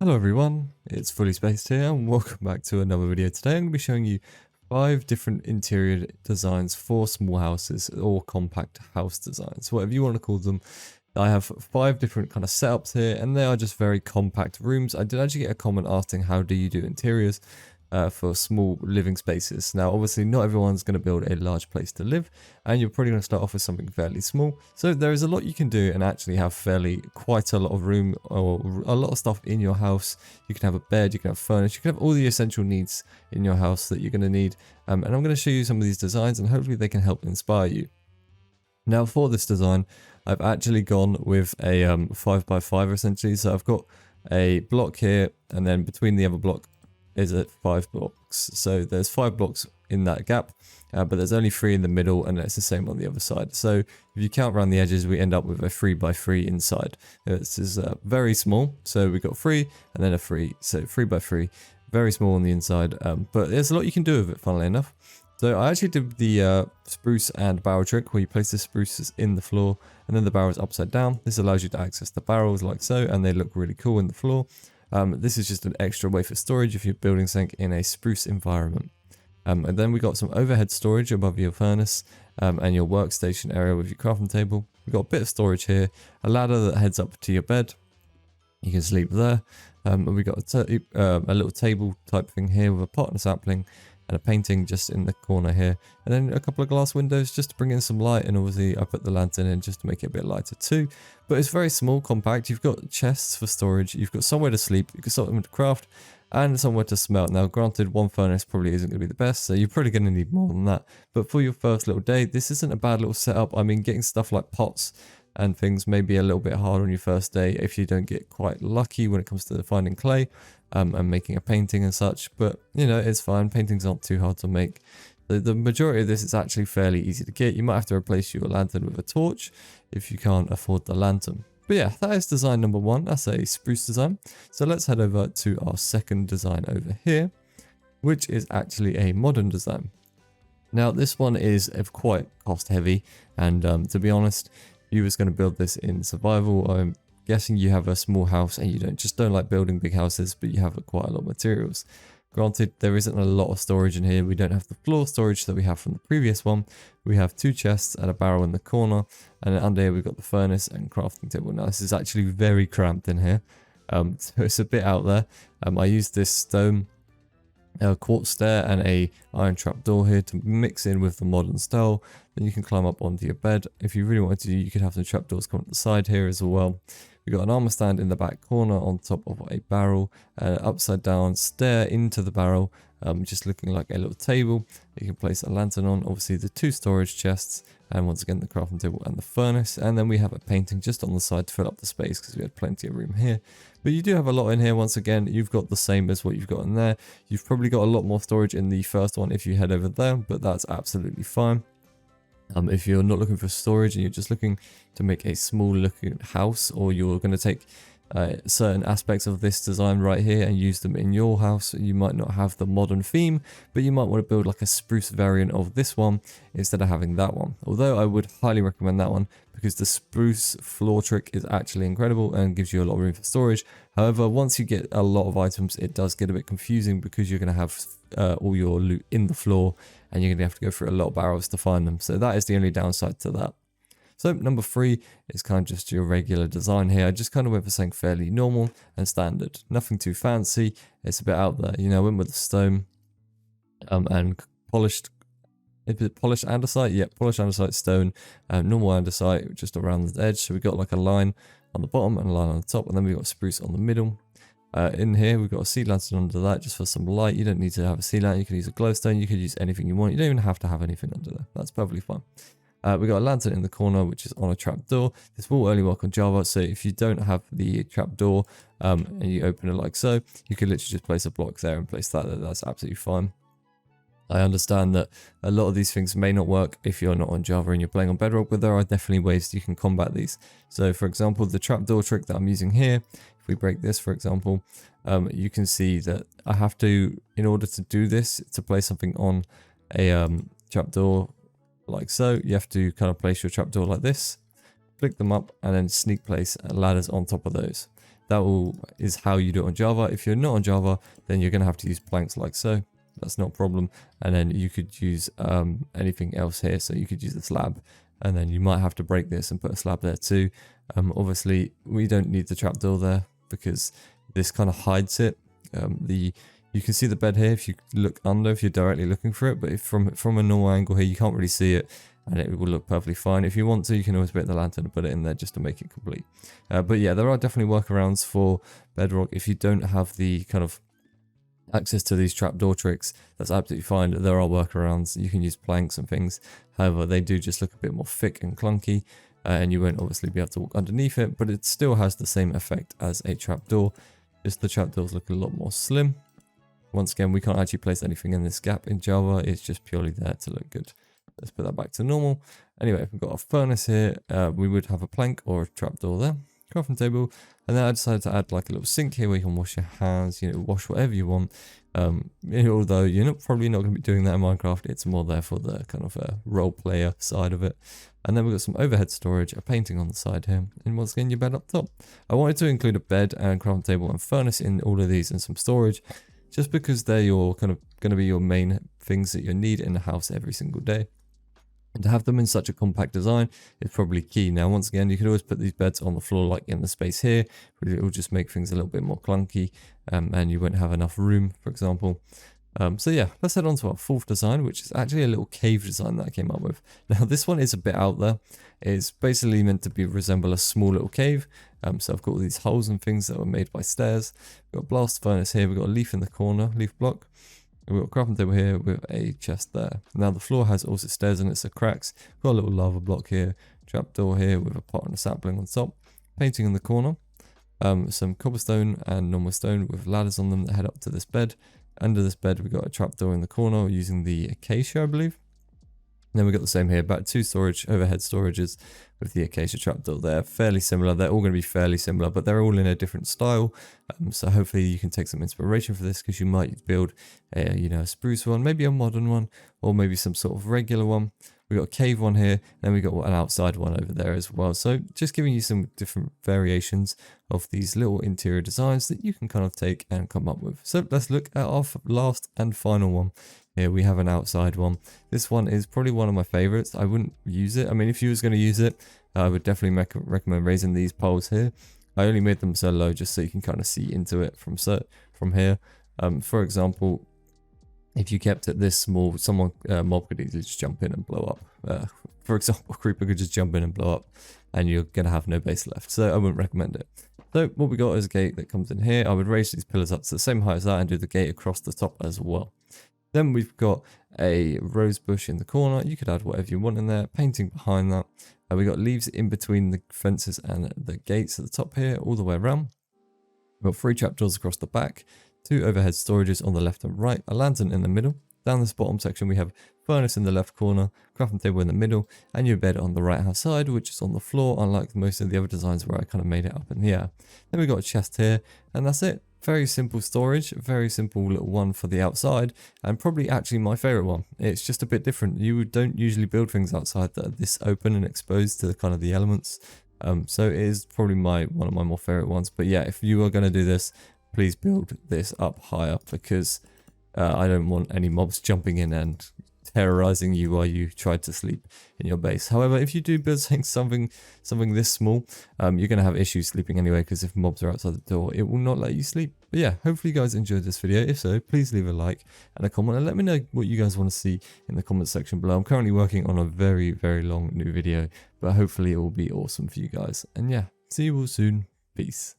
Hello everyone, it's FullySpaced here and welcome back to another video. Today I'm going to be showing you 5 different interior designs for small houses or compact house designs, whatever you want to call them. I have 5 different kind of setups here and they are just very compact rooms. I did actually get a comment asking how do you do interiors for small living spaces. Now obviously not everyone's going to build a large place to live and you're probably going to start off with something fairly small. So there is a lot you can do and actually have quite a lot of room or a lot of stuff in your house. You can have a bed, you can have furniture, you can have all the essential needs in your house that you're going to need. And I'm going to show you some of these designs and hopefully they can help inspire you. Now for this design, I've actually gone with a 5x5 essentially. So I've got a block here and then between the other block is at 5 blocks. So there's 5 blocks in that gap, but there's only 3 in the middle and it's the same on the other side. So if you count around the edges, we end up with a 3x3 inside. This is very small. So we got 3 and then a 3. So 3x3, very small on the inside, but there's a lot you can do with it, funnily enough. So I actually did the spruce and barrel trick where you place the spruces in the floor and then the barrel is upside down. This allows you to access the barrels like so, and they look really cool in the floor. This is just an extra way for storage if you're building something in a spruce environment. And then we got some overhead storage above your furnace and your workstation area with your crafting table. We've got a bit of storage here, a ladder that heads up to your bed. You can sleep there. And we got a little table type thing here with a pot and a sapling and a painting just in the corner here. And then a couple of glass windows just to bring in some light, and obviously I put the lantern in just to make it a bit lighter too. But it's very small, compact. You've got chests for storage, you've got somewhere to sleep, you've got something to craft, and somewhere to smelt. Now granted, one furnace probably isn't going to be the best, so you're probably going to need more than that. But for your first little day, this isn't a bad little setup. I mean, getting stuff like pots and things may be a little bit hard on your first day if you don't get quite lucky when it comes to finding clay and making a painting and such, but you know, it's fine. Paintings aren't too hard to make. The majority of this is actually fairly easy to get. You might have to replace your lantern with a torch if you can't afford the lantern. But yeah, that is design number 1. That's a spruce design. So let's head over to our second design over here, which is actually a modern design. Now this one is quite cost heavy, and to be honest, if you was going to build this in survival, I'm guessing you have a small house and you don't like building big houses, but you have quite a lot of materials. Granted, there isn't a lot of storage in here. We don't have the floor storage that we have from the previous one. We have 2 chests and a barrel in the corner, and then under here we've got the furnace and crafting table. Now this is actually very cramped in here, so it's a bit out there. I used this stone quartz stair and a iron trap door here to mix in with the modern style. Then you can climb up onto your bed. If you really wanted to, you could have some trapdoors come up the side here as well. We've got an armor stand in the back corner on top of a barrel, and an upside down stair into the barrel, just looking like a little table. You can place a lantern on, obviously the 2 storage chests, and once again the crafting table and the furnace. And then we have a painting just on the side to fill up the space because we had plenty of room here. But you do have a lot in here. Once again, you've got the same as what you've got in there. You've probably got a lot more storage in the first one if you head over there, but that's absolutely fine. If you're not looking for storage and you're just looking to make a small looking house, or you're going to take certain aspects of this design right here and use them in your house, you might not have the modern theme, but you might want to build like a spruce variant of this one instead of having that one. Although I would highly recommend that one because the spruce floor trick is actually incredible and gives you a lot of room for storage. However, once you get a lot of items, it does get a bit confusing because you're going to have all your loot in the floor and you're going to have to go through a lot of barrels to find them. So that is the only downside to that. So number 3 is kind of just your regular design here. I just kind of went for something fairly normal and standard. Nothing too fancy. It's a bit out there. You know, I went with the stone and polished. Is it polished andesite? Yeah, polished andesite stone. Normal andesite just around the edge. So we got like a line on the bottom and a line on the top. And then we got spruce on the middle. In here, we've got a sea lantern under that just for some light. You don't need to have a sea lantern. You can use a glowstone. You could use anything you want. You don't even have to have anything under there. That's perfectly fine. We got a lantern in the corner, which is on a trapdoor. This will only work on Java, so if you don't have the trapdoor and you open it like so, you can literally just place a block there and place that there. That's absolutely fine. I understand that a lot of these things may not work if you're not on Java and you're playing on Bedrock, but there are definitely ways you can combat these. So for example, the trapdoor trick that I'm using here, if we break this, for example, you can see that I have to, in order to do this, to place something on a trapdoor like so, you have to kind of place your trapdoor like this, flick them up, and then sneak place ladders on top of those. is how you do it on Java. If you're not on Java, then you're going to have to use planks like so. That's not a problem. And then you could use anything else here. So you could use the slab, and then you might have to break this and put a slab there too. Obviously, we don't need the trapdoor there because this kind of hides it. You can see the bed here if you look under, if you're directly looking for it, but if from a normal angle here, you can't really see it, and it will look perfectly fine. If you want to, you can always put the lantern and put it in there just to make it complete. But yeah, there are definitely workarounds for Bedrock. If you don't have the kind of access to these trapdoor tricks, that's absolutely fine. There are workarounds. You can use planks and things. However, they do just look a bit more thick and clunky, and you won't obviously be able to walk underneath it, but it still has the same effect as a trapdoor. Just the trapdoors look a lot more slim. Once again, we can't actually place anything in this gap in Java. It's just purely there to look good. Let's put that back to normal. Anyway, if we've got a furnace here, we would have a plank or a trapdoor there. Crafting table. And then I decided to add like a little sink here where you can wash your hands, wash whatever you want. Although you're probably not going to be doing that in Minecraft. It's more there for the kind of role player side of it. And then we've got some overhead storage, a painting on the side here, and once again your bed up top. I wanted to include a bed and crafting table and furnace in all of these and some storage, just because they're your kind of going to be your main things that you need in the house every single day. And to have them in such a compact design is probably key. Now, once again, you could always put these beds on the floor like in the space here, but it will just make things a little bit more clunky, and you won't have enough room, for example. So yeah, let's head on to our fourth design, which is actually a little cave design that I came up with. Now, this one is a bit out there. It's basically meant to resemble a small little cave. So I've got all these holes and things that were made by stairs. We've got a blast furnace here. We've got a leaf in the corner, leaf block. We've got a crafting table here with a chest there. Now the floor has also stairs in it, so cracks. We've got a little lava block here, trapdoor here with a pot and a sapling on top. Painting in the corner. Some cobblestone and normal stone with ladders on them that head up to this bed. Under this bed, we've got a trapdoor in the corner using the acacia, I believe. And then we've got the same here, about 2 overhead storages with the acacia trapdoor there. Fairly similar. They're all going to be fairly similar, but they're all in a different style. So hopefully you can take some inspiration for this, because you might build a spruce one, maybe a modern one, or maybe some sort of regular one. We've got a cave one here, and then we've got an outside one over there as well. So just giving you some different variations of these little interior designs that you can kind of take and come up with. So let's look at our last and final one. Here we have an outside one. This one is probably one of my favorites. I wouldn't use it. I mean, if you was going to use it, I would definitely recommend raising these poles here. I only made them so low just so you can kind of see into it from here. For example, if you kept it this small, mob could easily just jump in and blow up. For example, a creeper could just jump in and blow up, and you're going to have no base left. So I wouldn't recommend it. So what we got is a gate that comes in here. I would raise these pillars up to the same height as that and do the gate across the top as well. Then we've got a rose bush in the corner. You could add whatever you want in there. Painting behind that. We got leaves in between the fences and the gates at the top here, all the way around. We've got 3 trapdoors across the back, 2 overhead storages on the left and right, a lantern in the middle. Down this bottom section, we have furnace in the left corner, crafting table in the middle, and your bed on the right hand side, which is on the floor, unlike most of the other designs where I kind of made it up in the air. Then we've got a chest here, and that's it. Very simple storage, very simple little one for the outside, and probably actually my favorite one. It's just a bit different. You don't usually build things outside that are this open and exposed to kind of the elements. So it is probably one of my more favorite ones. But yeah, if you are going to do this, please build this up higher, because I don't want any mobs jumping in and terrorizing you while you try to sleep in your base. However, if you do build something this small, you're going to have issues sleeping anyway, because if mobs are outside the door, it will not let you sleep. But yeah, hopefully you guys enjoyed this video. If so, please leave a like and a comment, and let me know what you guys want to see in the comment section below. I'm currently working on a very, very long new video, but hopefully it will be awesome for you guys. And yeah, see you all soon. Peace.